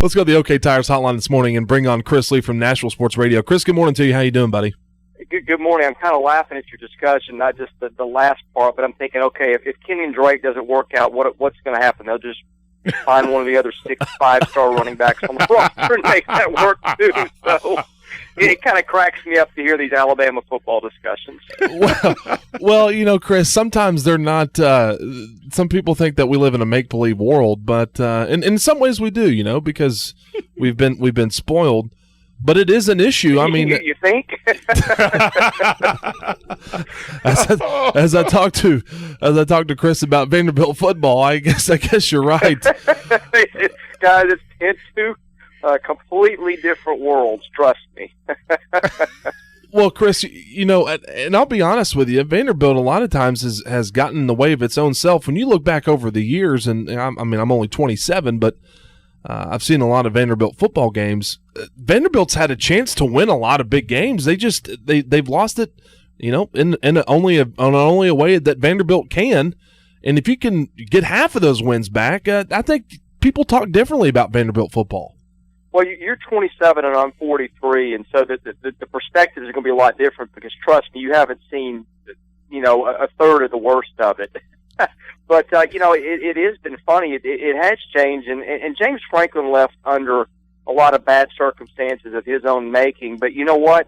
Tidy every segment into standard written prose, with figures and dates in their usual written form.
Let's go to the OK Tires hotline this morning and bring on Chris Lee from Nashville Sports Radio. Chris, good morning to you. How you doing, buddy? Good morning. I'm kind of laughing at your discussion, not just the last part, but I'm thinking, okay, if Kenyon Drake doesn't work out, what's going to happen? They'll just find one of the other 6 5-star running backs on the roster and make that work too. So it kind of cracks me up to hear these Alabama football discussions. Well, you know, Chris, sometimes they're not. Some people think that we live in a make-believe world, but in some ways we do, you know, because we've been spoiled. But it is an issue. I mean, you think? as I talked to Chris about Vanderbilt football, I guess you're right. Guys, it's two completely different worlds. Trust me. Well, Chris, you know, and I'll be honest with you, Vanderbilt a lot of times has gotten in the way of its own self. When you look back over the years, and I'm only 27, but I've seen a lot of Vanderbilt football games. Vanderbilt's had a chance to win a lot of big games. They've lost it, you know, in only a way that Vanderbilt can. And if you can get half of those wins back, I think people talk differently about Vanderbilt football. Well, you're 27 and I'm 43, and so the perspective is going to be a lot different because, trust me, you haven't seen, you know, a third of the worst of it. But, you know, it has been funny. It has changed, and James Franklin left under a lot of bad circumstances of his own making. But you know what?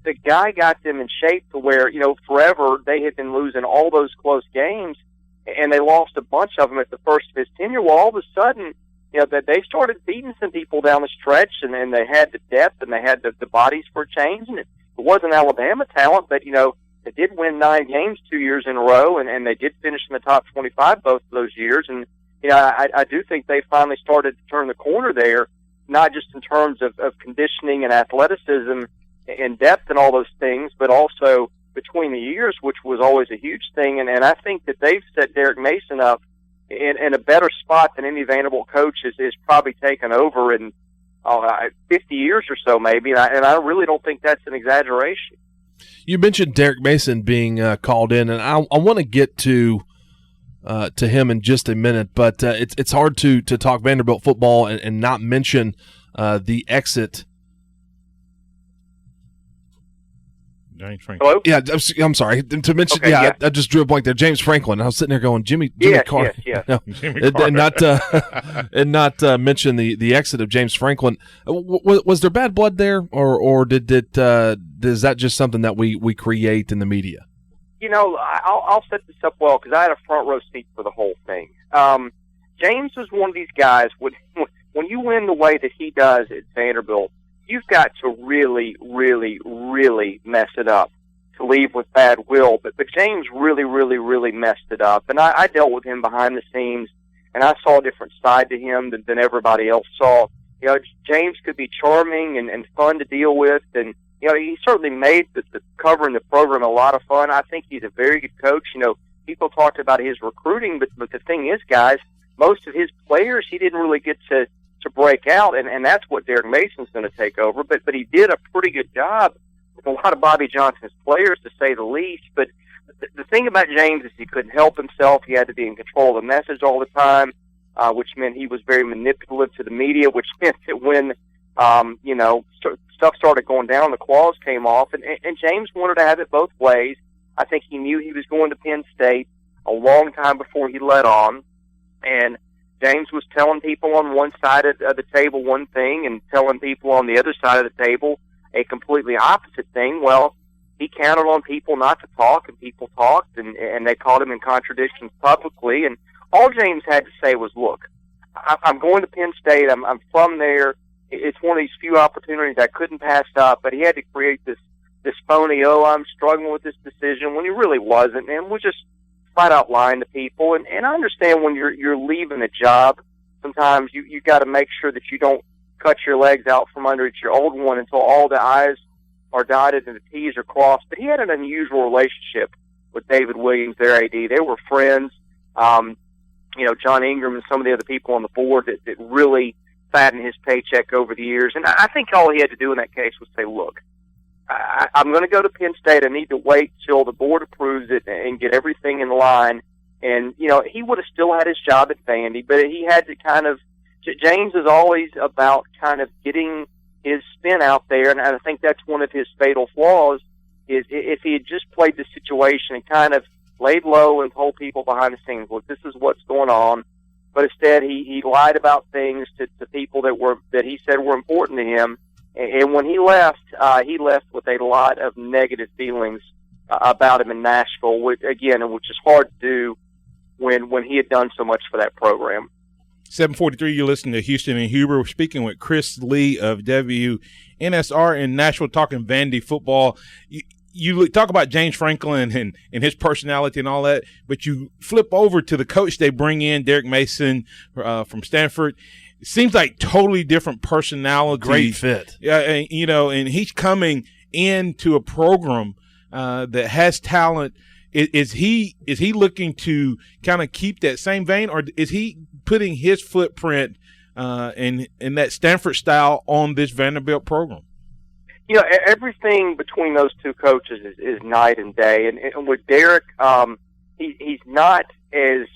The guy got them in shape to where, you know, forever they had been losing all those close games, and they lost a bunch of them at the first of his tenure. Well, all of a sudden, you know, that they started beating some people down the stretch, and then they had the depth and they had the bodies for a change. And it wasn't Alabama talent, but, you know, they did win 9 games 2 years in a row, and they did finish in the top 25 both of those years. And, you know, I do think they finally started to turn the corner there, not just in terms of conditioning and athleticism and depth and all those things, but also between the years, which was always a huge thing. And I think that they've set Derek Mason up in a better spot than any Vanderbilt coach is probably taken over in 50 years or so maybe, and I really don't think that's an exaggeration. You mentioned Derek Mason being called in, and I want to get to him in just a minute, but it's hard to talk Vanderbilt football and not mention the exit. James Franklin. Hello? Yeah, I'm sorry to mention. Okay, yeah. I just drew a blank there. James Franklin. I was sitting there going, Jimmy Carter. Yes. No, Jimmy Carter. and not mention the exit of James Franklin. Was there bad blood there, or is that just something that we create in the media? You know, I'll set this up well because I had a front row seat for the whole thing. James was one of these guys. When you win the way that he does at Vanderbilt, you've got to really, really, really mess it up to leave with bad will. But James really, really, really messed it up. And I dealt with him behind the scenes, and I saw a different side to him than everybody else saw. You know, James could be charming and fun to deal with, and, you know, he certainly made the covering the program a lot of fun. I think he's a very good coach. You know, people talked about his recruiting, but the thing is, guys, most of his players, he didn't really get to break out, and that's what Derek Mason's going to take over. But he did a pretty good job with a lot of Bobby Johnson's players, to say the least. But the thing about James is he couldn't help himself. He had to be in control of the message all the time, which meant he was very manipulative to the media, which meant that when, you know, stuff started going down, the claws came off, and James wanted to have it both ways. I think he knew he was going to Penn State a long time before he let on, and James was telling people on one side of the table one thing and telling people on the other side of the table a completely opposite thing. Well, he counted on people not to talk, and people talked, and they caught him in contradictions publicly. And all James had to say was, look, I'm going to Penn State. I'm from there. It's one of these few opportunities I couldn't pass up. But he had to create this phony, I'm struggling with this decision, when he really wasn't, and was just flat out lying to people. And I understand when you're leaving a job, sometimes you got to make sure that you don't cut your legs out from under your old one until all the I's are dotted and the T's are crossed. But he had an unusual relationship with David Williams, their AD. They were friends. You know, John Ingram and some of the other people on the board that really fattened his paycheck over the years. And I think all he had to do in that case was say, look, I'm going to go to Penn State. I need to wait till the board approves it and get everything in line. And, you know, he would have still had his job at Vandy, but he had to kind of James is always about kind of getting his spin out there, and I think that's one of his fatal flaws, is if he had just played the situation and kind of laid low and told people behind the scenes, look, this is what's going on, but instead he lied about things to people that he said were important to him, and when he left with a lot of negative feelings about him in Nashville, which is hard to do when he had done so much for that program. 7:43, you're listening to Houston and Huber. We're speaking with Chris Lee of WNSR in Nashville, talking Vandy football. You talk about James Franklin and his personality and all that, but you flip over to the coach they bring in, Derek Mason from Stanford. It seems like totally different personality. Great fit. Yeah, and he's coming into a program that has talent. Is he looking to kind of keep that same vein, or is he putting his footprint in that Stanford style on this Vanderbilt program? Everything between those two coaches is night and day. And with Derek, he's not as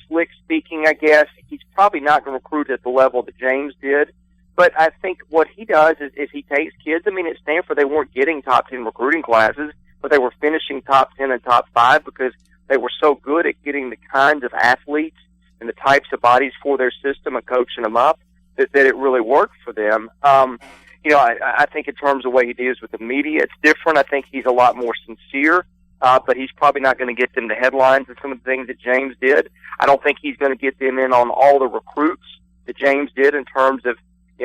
slick speaking, I guess. He's probably not going to recruit at the level that James did. But I think what he does is he takes kids. I mean, at Stanford, they weren't getting top 10 recruiting classes, but they were finishing top 10 and top 5 because they were so good at getting the kinds of athletes and the types of bodies for their system and coaching them up that it really worked for them. I think in terms of the way he deals with the media, it's different. I think he's a lot more sincere, but he's probably not going to get them the headlines and some of the things that James did. I don't think he's going to get them in on all the recruits that James did in terms of,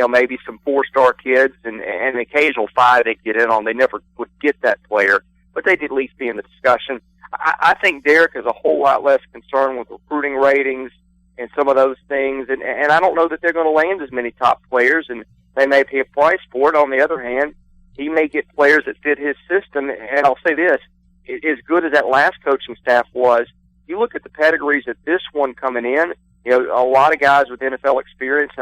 maybe some 4-star kids and an occasional 5 they'd get in on. They never would get that player, but they'd at least be in the discussion. I think Derek is a whole lot less concerned with recruiting ratings and some of those things, and I don't know that they're going to land as many top players, and they may pay a price for it. On the other hand, he may get players that fit his system, and I'll say this, as good as that last coaching staff was, you look at the pedigrees of this one coming in, a lot of guys with NFL experience.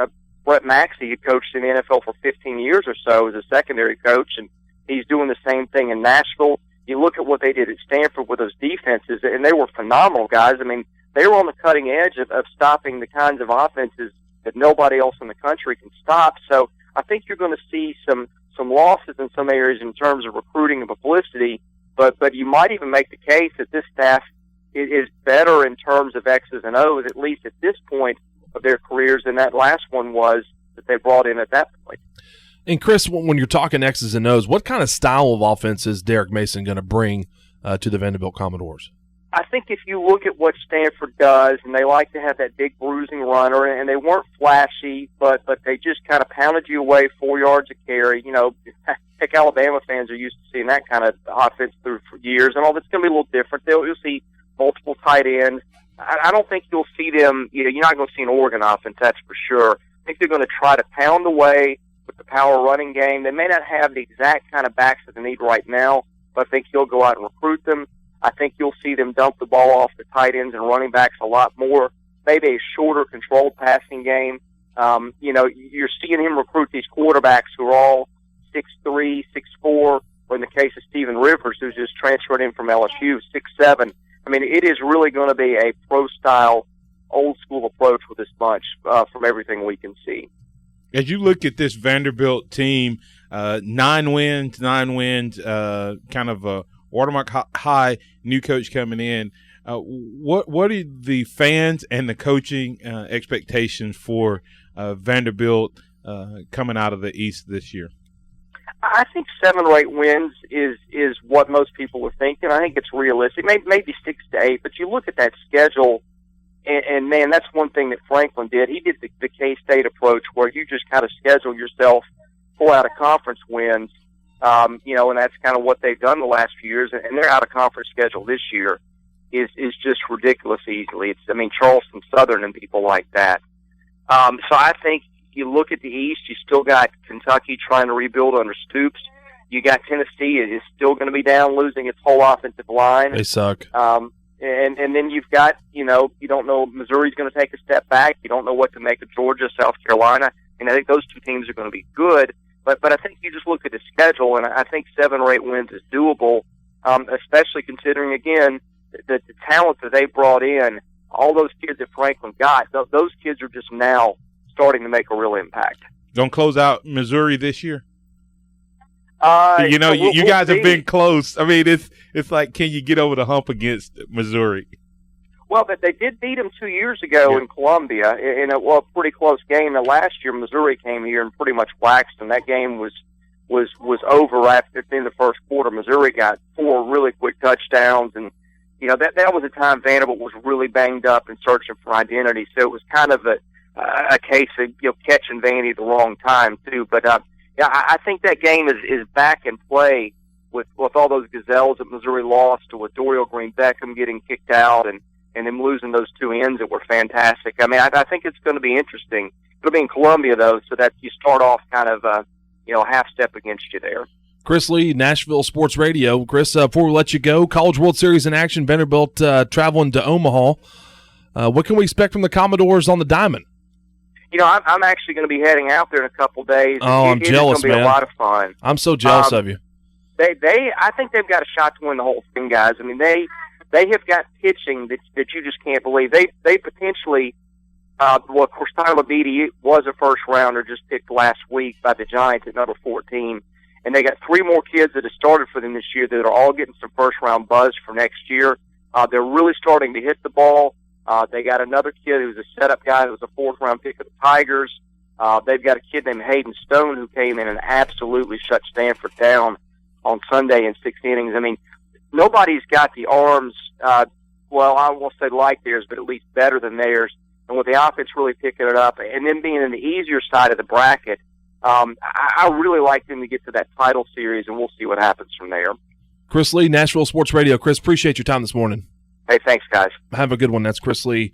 Brett Maxey had coached in the NFL for 15 years or so as a secondary coach, and he's doing the same thing in Nashville. You look at what they did at Stanford with those defenses, and they were phenomenal guys. I mean, they were on the cutting edge of stopping the kinds of offenses that nobody else in the country can stop. So I think you're going to see some losses in some areas in terms of recruiting and publicity, but you might even make the case that this staff is better in terms of X's and O's, at least at this point of their careers, than that last one was that they brought in at that point. And Chris, when you're talking X's and O's, what kind of style of offense is Derek Mason going to bring to the Vanderbilt Commodores? I think if you look at what Stanford does, and they like to have that big bruising runner, and they weren't flashy, but they just kind of pounded you away 4 yards a carry. Heck, Alabama fans are used to seeing that kind of offense through for years, and all that's going to be a little different. You'll see multiple tight ends. I don't think you'll see them. You're not going to see an Oregon offense, that's for sure. I think they're going to try to pound away with the power running game. They may not have the exact kind of backs that they need right now, but I think he'll go out and recruit them. I think you'll see them dump the ball off the tight ends and running backs a lot more. Maybe a shorter, controlled passing game. You're seeing him recruit these quarterbacks who are all 6'3", 6'4", or in the case of Stephen Rivers, who's just transferred in from LSU, 6'7". I mean, it is really going to be a pro-style, old-school approach with this bunch from everything we can see. As you look at this Vanderbilt team, 9 wins, kind of a watermark high, new coach coming in. What are the fans and the coaching expectations for Vanderbilt coming out of the East this year? I think 7 or 8 wins is what most people are thinking. I think it's realistic. Maybe 6 to 8, but you look at that schedule, and man, that's one thing that Franklin did. He did the K-State approach where you just kind of schedule yourself, pull out of conference wins, and that's kind of what they've done the last few years. And their out-of-conference schedule this year is just ridiculous easily. Charleston Southern and people like that. So I think you look at the East, you still got Kentucky trying to rebuild under Stoops. You got Tennessee is still going to be down, losing its whole offensive line. They suck. And then you've got, you don't know, Missouri's going to take a step back. You don't know what to make of Georgia, South Carolina. And I think those two teams are going to be good. But I think you just look at the schedule, and I think 7 or 8 wins is doable, especially considering, again, the talent that they brought in, all those kids that Franklin got, those kids are just now starting to make a real impact. Gonna close out Missouri this year. You guys have been close. I mean, it's like, can you get over the hump against Missouri? Well, but they did beat them 2 years ago in Columbia in a pretty close game. And last year, Missouri came here and pretty much waxed them. That game was over after in the first quarter. Missouri got 4 really quick touchdowns, and that was a time Vanderbilt was really banged up and searching for identity. So it was kind of a case of catching Vandy at the wrong time too. But I think that game is back in play with all those Gazelles that Missouri lost, to with Dorial Green Beckham getting kicked out and them losing those 2 ends that were fantastic. I mean, I think it's going to be interesting. It'll be in Columbia though, so that you start off kind of half step against you there. Chris Lee, Nashville Sports Radio. Chris, before we let you go, College World Series in action. Vanderbilt traveling to Omaha. What can we expect from the Commodores on the diamond? I'm actually going to be heading out there in a couple days. Oh, I'm jealous, it's going to be a lot of fun. I'm so jealous of you. I think they've got a shot to win the whole thing, guys. I mean, they have got pitching that you just can't believe. They potentially, of course, Tyler Beatty was a first rounder just picked last week by the Giants at number 14. And they got 3 more kids that have started for them this year that are all getting some first-round buzz for next year. They're really starting to hit the ball. They got another kid who's a setup guy that was a 4th-round pick of the Tigers. They've got a kid named Hayden Stone who came in and absolutely shut Stanford down on Sunday in 6 innings. I mean, nobody's got the arms, I won't say like theirs, but at least better than theirs. And with the offense really picking it up and then being in the easier side of the bracket, I really like them to get to that title series, and we'll see what happens from there. Chris Lee, Nashville Sports Radio. Chris, appreciate your time this morning. Hey, thanks, guys. Have a good one. That's Chris Lee.